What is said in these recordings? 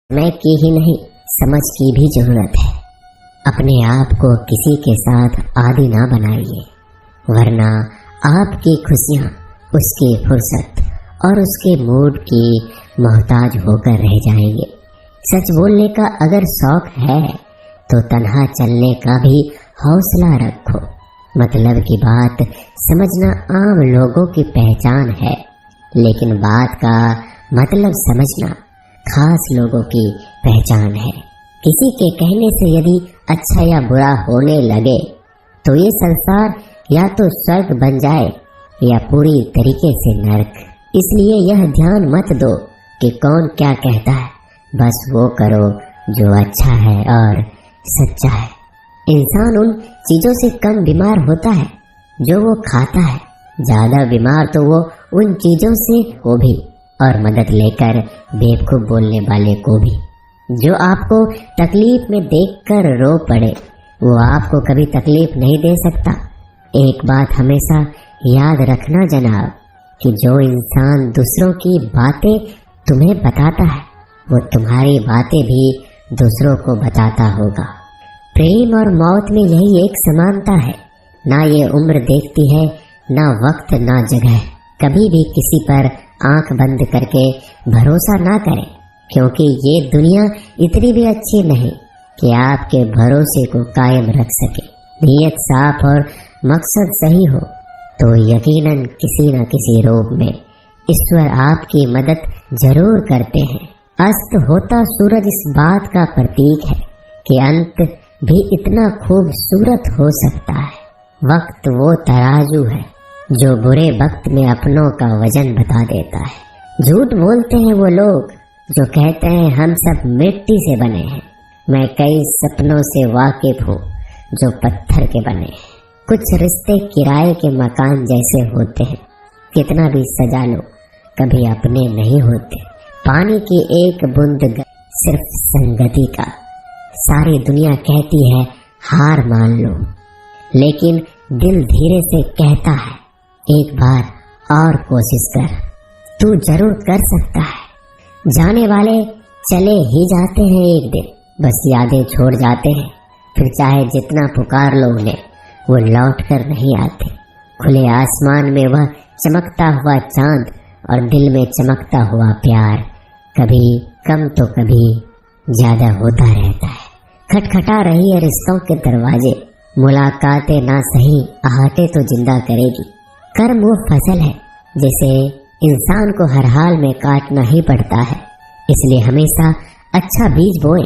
समय की ही नहीं, समझ की भी जरूरत है। अपने आप को किसी के साथ आदी ना बनाइए, वरना आपकी खुशियाँ उसकी फुर्सत और उसके मूड की मोहताज होकर रह जाएंगे। सच बोलने का अगर शौक है तो तन्हा चलने का भी हौसला रखो। मतलब की बात समझना आम लोगों की पहचान है, लेकिन बात का मतलब समझना खास लोगों की पहचान है। किसी के कहने से यदि अच्छा या बुरा होने लगे तो ये संसार या तो स्वर्ग बन जाए या पूरी तरीके से नरक। इसलिए यह ध्यान मत दो कि कौन क्या कहता है, बस वो करो जो अच्छा है और सच्चा है। इंसान उन चीजों से कम बीमार होता है जो वो खाता है, ज्यादा बीमार तो वो उन चीजों से हो भी, और मदद लेकर बेवकूफ बोलने वाले को भी। जो आपको तकलीफ में देखकर रो पड़े वो आपको कभी तकलीफ नहीं दे सकता। एक बात हमेशा याद रखना जनाब, कि जो इंसान दूसरों की बातें तुम्हें बताता है वो तुम्हारी बातें भी दूसरों को बताता होगा। प्रेम और मौत में यही एक समानता है, ना ये उम्र देखती है, ना वक्त, ना जगह। कभी भी किसी पर आंख बंद करके भरोसा ना करें, क्योंकि ये दुनिया इतनी भी अच्छी नहीं कि आपके भरोसे को कायम रख सके। नीयत साफ और मकसद सही हो तो यकीनन किसी न किसी रूप में ईश्वर आपकी मदद जरूर करते हैं। अस्त होता सूरज इस बात का प्रतीक है कि अंत भी इतना खूबसूरत हो सकता है। वक्त वो तराजू है जो बुरे वक्त में अपनों का वजन बता देता है। झूठ बोलते हैं वो लोग जो कहते हैं हम सब मिट्टी से बने हैं। मैं कई सपनों से वाकिफ हूँ जो पत्थर के बने हैं। कुछ रिश्ते किराए के मकान जैसे होते हैं, कितना भी सजा लो कभी अपने नहीं होते। पानी की एक बूंद सिर्फ संगति का, सारी दुनिया कहती है हार मान लो, लेकिन दिल धीरे से कहता है एक बार और कोशिश कर, तू जरूर कर सकता है। जाने वाले चले ही जाते हैं एक दिन, बस यादें छोड़ जाते हैं। फिर चाहे जितना पुकार लो उन्हें, वो लौट कर नहीं आते। खुले आसमान में वह चमकता हुआ चांद और दिल में चमकता हुआ प्यार कभी कम तो कभी ज्यादा होता रहता है। खटखटा रही है रिश्तों के दरवाजे, मुलाकातें ना सही आहटे तो जिंदा करेगी। कर्म वो फसल है जिसे इंसान को हर हाल में काटना ही पड़ता है, इसलिए हमेशा अच्छा बीज बोए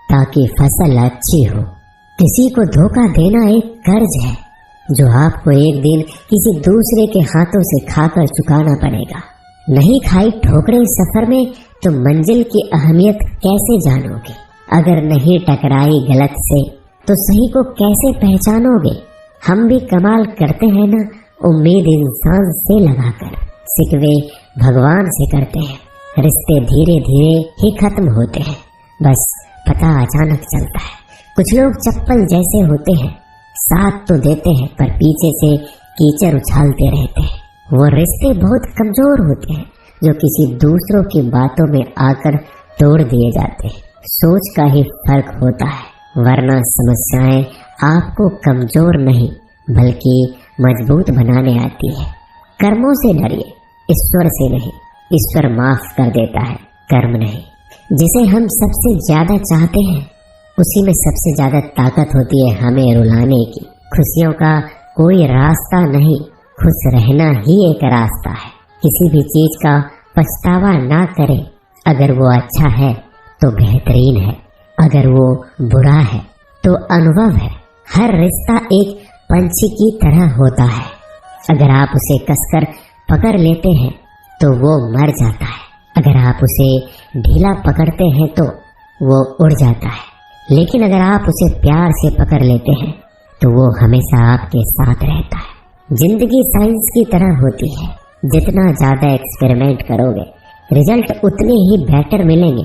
ताकि फसल अच्छी हो। किसी को धोखा देना एक कर्ज है जो आपको एक दिन किसी दूसरे के हाथों से खाकर चुकाना पड़ेगा। नहीं खाई ठोकरें सफर में तो मंजिल की अहमियत कैसे जानोगे? अगर नहीं टकराई गलत से तो सही को कैसे पहचानोगे? हम भी कमाल करते हैं ना, उम्मीद इंसान से लगाकर, सिकवे भगवान से करते हैं। रिश्ते धीरे धीरे ही खत्म होते हैं, बस पता अचानक चलता है। कुछ लोग चप्पल जैसे होते हैं, साथ तो देते हैं पर पीछे से कीचड़ उछालते रहते हैं। वो रिश्ते बहुत कमजोर होते हैं जो किसी दूसरों की बातों में आकर तोड़ दिए जाते हैं। सोच का ही फर्क होता है, वरना समस्याएं आपको कमजोर नहीं बल्कि मजबूत बनाने आती है। कर्मों से डरिए, ईश्वर से नहीं। ईश्वर माफ कर देता है, कर्म नहीं। जिसे हम सबसे ज्यादा चाहते हैं उसी में सबसे ज्यादा ताकत होती है हमें रुलाने की। खुशियों का कोई रास्ता नहीं, खुश रहना ही एक रास्ता है। किसी भी चीज का पछतावा ना करें। अगर वो अच्छा है तो बेहतरीन है, अगर वो बुरा है तो अनुभव है। हर रिश्ता एक पंछी की तरह होता है, अगर आप उसे कसकर पकड़ लेते हैं तो वो मर जाता है, अगर आप उसे ढीला पकड़ते हैं तो वो उड़ जाता है, लेकिन अगर आप उसे प्यार से पकड़ लेते हैं तो वो हमेशा आपके साथ रहता है। जिंदगी साइंस की तरह होती है, जितना ज्यादा एक्सपेरिमेंट करोगे रिजल्ट उतने ही बेटर मिलेंगे।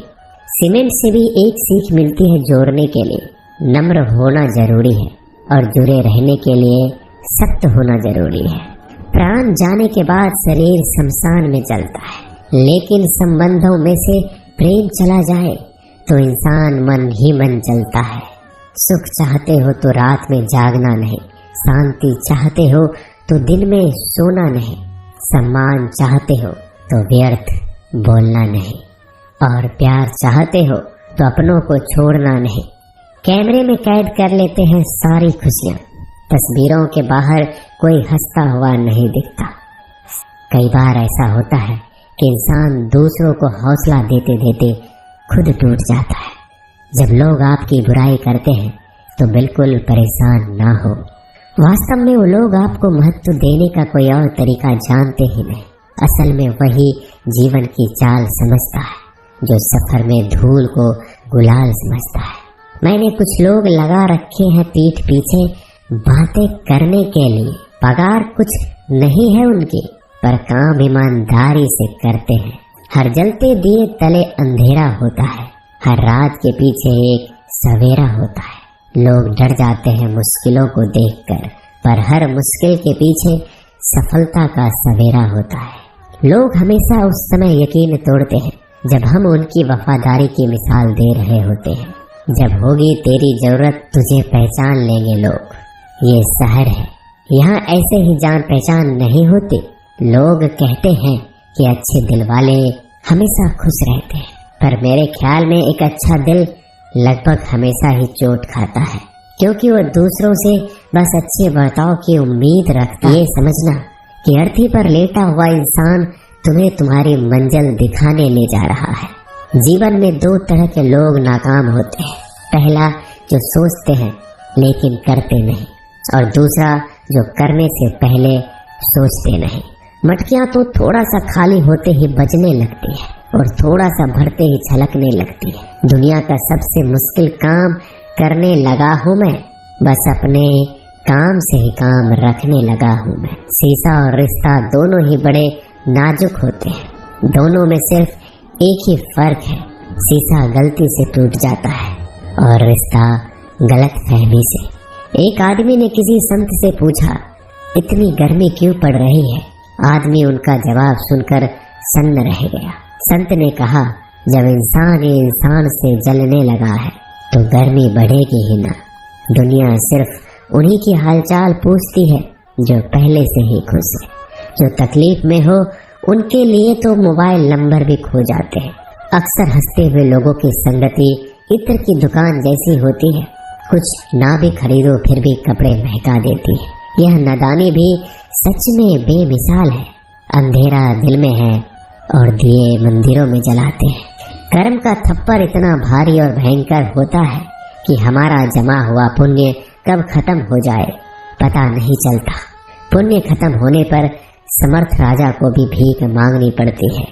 सीमेंट से भी एक सीख मिलती है जोड़ने के लिए, नम्र होना जरूरी है और जुड़े रहने के लिए सख्त होना जरूरी है। प्राण जाने के बाद शरीर शमशान में चलता है, लेकिन संबंधों में से प्रेम चला जाए तो इंसान मन ही मन चलता है। सुख चाहते हो तो रात में जागना नहीं, शांति चाहते हो तो दिन में सोना नहीं, सम्मान चाहते हो तो व्यर्थ बोलना नहीं, और प्यार चाहते हो तो अपनों को छोड़ना नहीं। कैमरे में कैद कर लेते हैं सारी खुशियाँ, तस्वीरों के बाहर कोई हंसता हुआ नहीं दिखता। कई बार ऐसा होता है कि इंसान दूसरों को हौसला देते देते खुद टूट जाता है। जब लोग आपकी बुराई करते हैं तो बिल्कुल परेशान ना हो। वास्तव में वो लोग आपको महत्व देने का कोई और तरीका जानते ही नहीं। असल में वही जीवन की चाल समझता है जो सफर में धूल को गुलाल समझता है। मैंने कुछ लोग लगा रखे हैं पीठ पीछे बातें करने के लिए। पगार कुछ नहीं है उनकी, पर काम ईमानदारी से करते हैं। हर जलते दिए तले अंधेरा होता है, हर रात के पीछे एक सवेरा होता है। लोग डर जाते हैं मुश्किलों को देखकर, पर हर मुश्किल के पीछे सफलता का सवेरा होता है। लोग हमेशा उस समय यकीन तोड़ते हैं जब हम उनकी वफादारी की मिसाल दे रहे होते हैं। जब होगी तेरी जरूरत तुझे पहचान लेंगे लोग। ये शहर है, यहाँ ऐसे ही जान पहचान नहीं होती। लोग कहते हैं कि अच्छे दिल वाले हमेशा खुश रहते हैं, पर मेरे ख्याल में एक अच्छा दिल लगभग हमेशा ही चोट खाता है, क्योंकि वो दूसरों से बस अच्छे बर्ताव की उम्मीद रखता है। ये समझना कि अर्थी पर लेटा हुआ इंसान तुम्हें तुम्हारी मंजिल दिखाने ले जा रहा है। जीवन में दो तरह के लोग नाकाम होते हैं। पहला जो सोचते हैं लेकिन करते नहीं, और दूसरा जो करने से पहले सोचते नहीं। मटकियां तो थोड़ा सा खाली होते ही बजने लगती है और थोड़ा सा भरते ही छलकने लगती है। दुनिया का सबसे मुश्किल काम करने लगा हूँ मैं, बस अपने काम से ही काम रखने लगा हूँ मैं। शीशा और रिश्ता दोनों ही बड़े नाजुक होते हैं। दोनों में सिर्फ एक ही फर्क है, शीशा गलती से टूट जाता है और रिश्ता गलत फहमी से। एक आदमी ने किसी संत से पूछा, इतनी गर्मी क्यों पड़ रही है? आदमी उनका जवाब सुनकर सन्न रह गया। संत ने कहा, जब इंसान ही इंसान से जलने लगा है तो गर्मी बढ़ेगी ही ना। दुनिया सिर्फ उन्हीं की हालचाल पूछती है जो पहले से ही खुश है। जो तकलीफ में हो उनके लिए तो मोबाइल नंबर भी खो जाते हैं। अक्सर हंसते हुए लोगों की संगति इत्र की दुकान जैसी होती है, कुछ ना भी खरीदो फिर भी कपड़े महका देती है। यह नादानी भी सच में बेमिसाल है। अंधेरा दिल में है और दिए मंदिरों में जलाते हैं। कर्म का थप्पड़ इतना भारी और भयंकर होता है कि हमारा जमा हुआ पुण्य कब खत्म हो जाए पता नहीं चलता। पुण्य खत्म होने पर समर्थ राजा को भी भीख मांगनी पड़ती है।